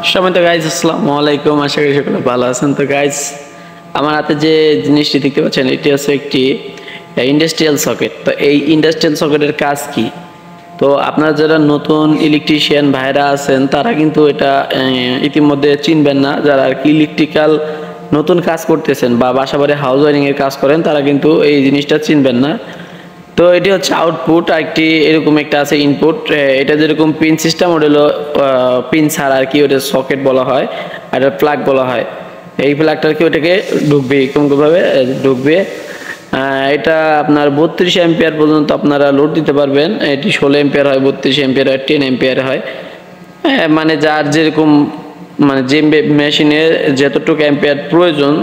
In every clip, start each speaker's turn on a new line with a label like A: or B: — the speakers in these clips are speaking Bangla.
A: সম্মানিত গাইজ আসসালামু আলাইকুম, আশা করি সকলে ভালো আছেন। তো গাইজ আমার হাতে যে জিনিসটি দেখতে পাচ্ছেন এটি হচ্ছে একটি ইন্ডাস্ট্রিয়াল সকেট। তো এই ইন্ডাস্ট্রিয়াল সকেটের কাজ কি? তো আপনারা যারা নতুন ইলেকট্রিশিয়ান ভাইরা আছেন তারা কিন্তু এটা ইতিমধ্যে চিনবেন না। যারা আর কি ইলেকট্রিক্যাল নতুন কাজ করতেছেন বা বাসাবাড়ি হাউস ওয়ারিং এর কাজ করেন তারা কিন্তু এই জিনিসটা চিনবেন না। তো এটি হচ্ছে আউটপুট, একটি এরকম একটা আছে ইনপুট। এটা যেরকম পিন সিস্টেম, ওটা হলো পিন ছাড়া আর কি, ওটা সকেট বলা হয় আর এটা প্লাগ বলা হয়। এই প্লাগটা কি ওটাকে ঢুকবে এরকমভাবে ঢুকবে। এটা আপনার 32 অ্যাম্পিয়ার পর্যন্ত আপনারা লোড দিতে পারবেন। এটি 16 অ্যাম্পিয়ার হয়, 32 অ্যাম্পিয়ার হয়, 10 অ্যাম্পিয়ার হয়। মানে যার যেরকম মানে যে মেশিনের যতটুকু অ্যাম্পিয়ার প্রয়োজন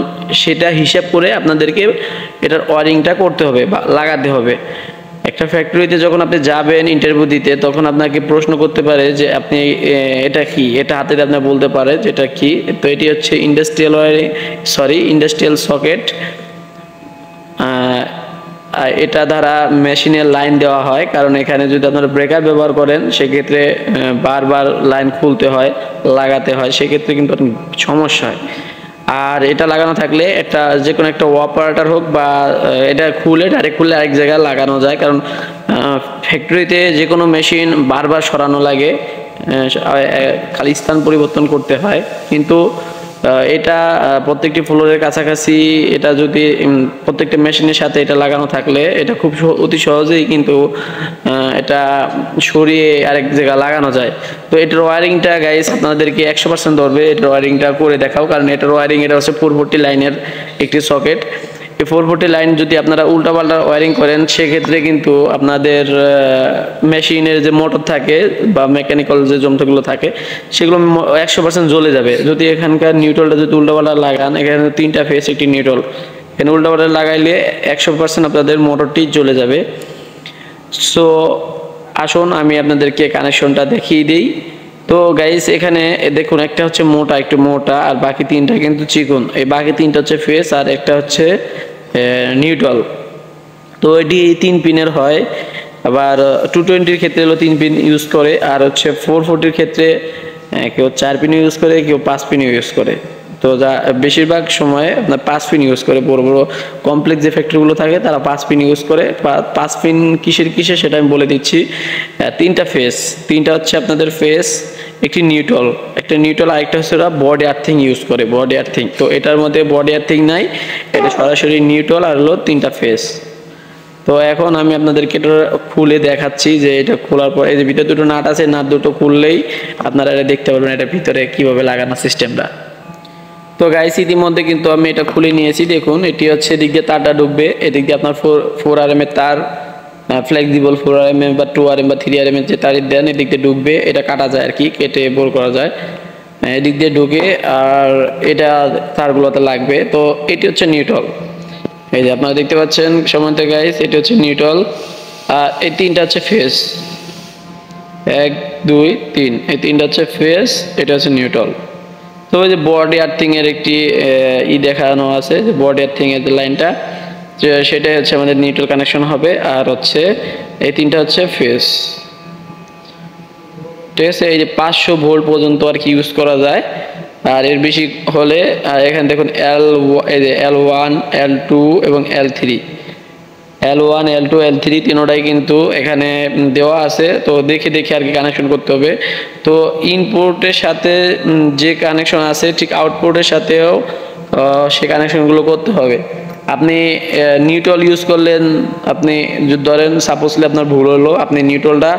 A: সেটা হিসাব করে আপনাদেরকে এটার ওয়ারিংটা করতে হবে বা লাগাতে হবে। একটা ফ্যাক্টরিতে যখন আপনি যাবেন ইন্টারভিউ দিতে, তখন আপনাকে প্রশ্ন করতে পারে যে আপনি এটা কি, এটা হাতে আপনার বলতে পারে যে এটা কি। তো এটি হচ্ছে ইন্ডাস্ট্রিয়াল ওয়ারিং, ইন্ডাস্ট্রিয়াল সকেট। এটা দ্বারা মেশিনের লাইন দেওয়া হয়, কারণ এখানে যদি আপনারা ব্রেকার ব্যবহার করেন সেক্ষেত্রে বারবার লাইন খুলতে হয়, লাগাতে হয়, সেক্ষেত্রে কিন্তু সমস্যা হয়। আর এটা লাগানো থাকলে একটা যে কোনো একটা অপারেটর হোক বা এটা খুলে ডাইরেক্ট খুলে আরেক জায়গায় লাগানো যায়, কারণ ফ্যাক্টরিতে যে কোনো মেশিন বারবার সরানো লাগে, খালি স্থান পরিবর্তন করতে হয়। কিন্তু এটা প্রত্যেকটি ফ্লোরের কাছাকাছি এটা যদি প্রত্যেকটা মেশিনের সাথে এটা লাগানো থাকলে এটা খুব অতি সহজেই কিন্তু এটা সরিয়ে আরেক জায়গায় লাগানো যায়। তো এটার ওয়ারিংটা গাইস আপনাদেরকে 100% ধরবে এটার ওয়ারিংটা করে দেখাও, কারণ এটার ওয়ারিং এটা হচ্ছে 440 লাইনের একটি সকেট। এই 440 লাইন যদি আপনারা উল্টাপাল্টা ওয়ারিং করেন সেক্ষেত্রে কিন্তু আপনাদের মেশিনের যে মোটর থাকে বা মেকানিক্যাল যে যন্ত্রগুলো থাকে সেগুলো 100% জ্বলে যাবে। যদি এখানকার নিউট্রালটা যদি উল্টাপাল্টা লাগান, এখানে 3টা ফেস একটি নিউট্রাল, এখানে উল্টাপাল্টা লাগাইলে 100% আপনাদের মোটরটি জ্বলে যাবে। সো আসুন আমি আপনাদেরকে কানেকশনটা দেখিয়ে দিই। তো গাইস এখানে দেখুন, একটা হচ্ছে মোটা, একটু মোটা, আর বাকি 3টা কিন্তু চিকন। এই বাকি 3টা হচ্ছে ফেস আর একটা হচ্ছে নিউট্রাল। তো এটি 3 পিনের হয়। আবার 220-র ক্ষেত্রে হলো 3 পিন ইউজ করে, আর হচ্ছে 440-র ক্ষেত্রে কেউ 4 পিন ইউজ করে, কেউ 5 পিন ইউজ করে। তো যা বেশিরভাগ সময় আপনার 5 পিন ইউজ করে, বড় বড় কমপ্লেক্স যে ফ্যাক্টরিগুলো থাকে তারা 5 পিন ইউজ করে। 5 পিন কিসের সেটা আমি বলে দিচ্ছি। 3টা ফেস, 3টা হচ্ছে আপনাদের ফেস, একটি নিউট্রাল, একটা নিউট্রাল, আরেকটা হচ্ছে ওরা বডি আর্থিং ইউজ করে, বডি আর্থিং। তো এটার মধ্যে বডি আর্থিং নাই, এটা সরাসরি নিউট্রাল আর হলো 3টা ফেস। তো এখন আমি আপনাদেরকে এটা খুলে দেখাচ্ছি যে এটা খোলার পর এই যে ভিতরে দুটো নাট আছে, নাট দুটো খুললেই আপনারা এটা দেখতে পারবেন এটা ভিতরে কিভাবে লাগানো সিস্টেমটা। তো গাইস ইতিমধ্যে কিন্তু আমি এটা খুলে নিয়েছি। দেখুন এটি হচ্ছে এদিক দিয়ে তারটা ঢুকবে, এদিক দিয়ে আপনার 4RM এর তার, ফ্লেক্সিবল 4RM বা 2RM বা 3RM এর যে তারের দেন এদিক দিয়ে ঢুকবে। এটা কাটা যায় আর কি, কেটে বোর করা যায়, এদিক দিয়ে ঢুকে আর এটা তারগুলোতে লাগবে। তো এটি হচ্ছে নিউট্রাল, এই যে আপনারা দেখতে পাচ্ছেন সম্মানিত গাইস, এটি হচ্ছে নিউট্রাল। আর এই 3টা হচ্ছে ফেস, 1 2 3, এই 3টা হচ্ছে ফেস, এটা হচ্ছে নিউট্রাল। তো ওই যে বডি আর্থিং এর একটি দেখানো আছে, যে বডি আর্থিং এর যে লাইনটা সেটাই হচ্ছে আমাদের নিউট্রাল কানেকশন হবে। আর হচ্ছে এই 3টা হচ্ছে ফেস, ঠিক আছে। এই যে 500 ভোল্ট পর্যন্ত আর কি ইউজ করা যায়, আর এর বেশি হলে এখানে দেখুন এই যে L1 L2 এবং L3, L1 L2 L3 তিনোটাই কিন্তু এখানে দেওয়া আছে। তো দেখে দেখে আর কি কানেকশন করতে হবে। তো ইনপুটের সাথে যে কানেকশন আছে ঠিক আউটপুটের সাথেও সে কানেকশনগুলো করতে হবে। আপনি নিউট্রাল ইউজ করলেন, আপনি যদি ধরেন সাপোজলি আপনার ভুল হলো, আপনি নিউট্রালটা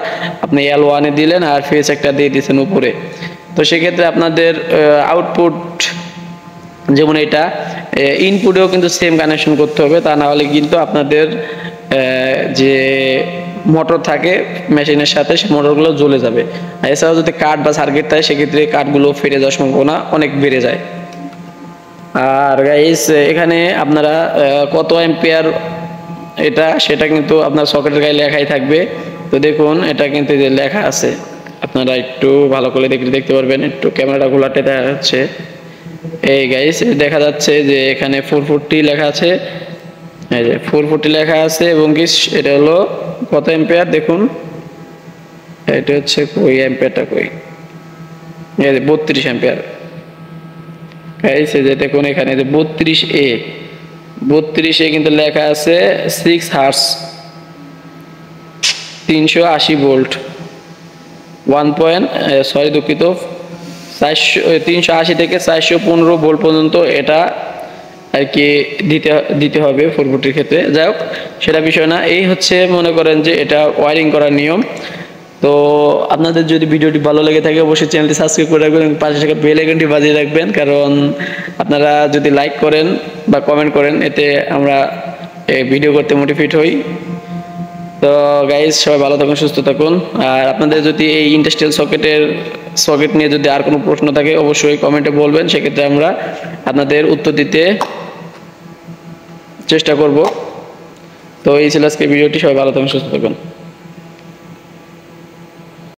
A: আপনি L1 এ দিলেন আর ফেস একটা দিয়ে দিয়েছেন উপরে, তো সেক্ষেত্রে আপনাদের আউটপুট যেমন এটা ইনপুটেও কিন্তু সেম কানেকশন করতে হবে, তা না হলে কিন্তু আপনাদের যে মোটর থাকে মেশিনের সাথে সে মোটরগুলো জ্বলে যাবে। আর এছাড়াও যদি কাট বা সার্কিট থাকে সেক্ষেত্রে কাটগুলো ফেটে যাওয়ার সম্ভাবনা অনেক বেড়ে যায়। আর গাইস এখানে আপনারা কত অ্যাম্পিয়ার এটা সেটা কিন্তু আপনার সকেটের গায়ে লেখাই থাকবে। তো দেখুন এটা কিন্তু যে লেখা আছে, আপনারা একটু ভালো করে দেখলে দেখতে পারবেন। একটু ক্যামেরাটা ঘোলাতে দেখা যাচ্ছে, এই গাইস দেখা যাচ্ছে যে এখানে 440 লেখা আছে, এই যে 440 লেখা আছে। এবং কি এটা হলো কত অ্যাম্পিয়ার দেখুন, এটা হচ্ছে কই অ্যাম্পিয়ারটা কই, এই যে 32 অ্যাম্পিয়ার গাইস। এই যে দেখুন এখানে যে 32A, 32A কিন্তু লেখা আছে 6 হার্টজ 380 ভোল্ট দুঃখিত 380 থেকে 415 ভোল্ট পর্যন্ত এটা আর কি দিতে হবে 440 ক্ষেত্রে। যাই হোক সেটা বিষয় না, এই হচ্ছে মনে করেন যে এটা ওয়্যারিং করার নিয়ম। তো আপনাদের যদি ভিডিওটি ভালো লেগে থাকে অবশ্যই চ্যানেলটি সাবস্ক্রাইব করে রাখবেন এবং পাশে থাকা বেল আইকনটি বাজিয়ে রাখবেন, কারণ আপনারা যদি লাইক করেন বা কমেন্ট করেন এতে আমরা ভিডিও করতে মোটিভেট হই। তো গাইজ সবাই ভালো থাকুন, সুস্থ থাকুন। আর আপনাদের যদি এই ইন্ডাস্ট্রিয়াল সকেট নিয়ে যদি আর কোনো প্রশ্ন থাকে অবশ্যই কমেন্টে বলবেন, সেক্ষেত্রে আমরা আপনাদের উত্তর দিতে চেষ্টা করব। তো এই ছিল আজকে ভিডিওটি, সবাই ভালো থাকুন, সুস্থ থাকুন।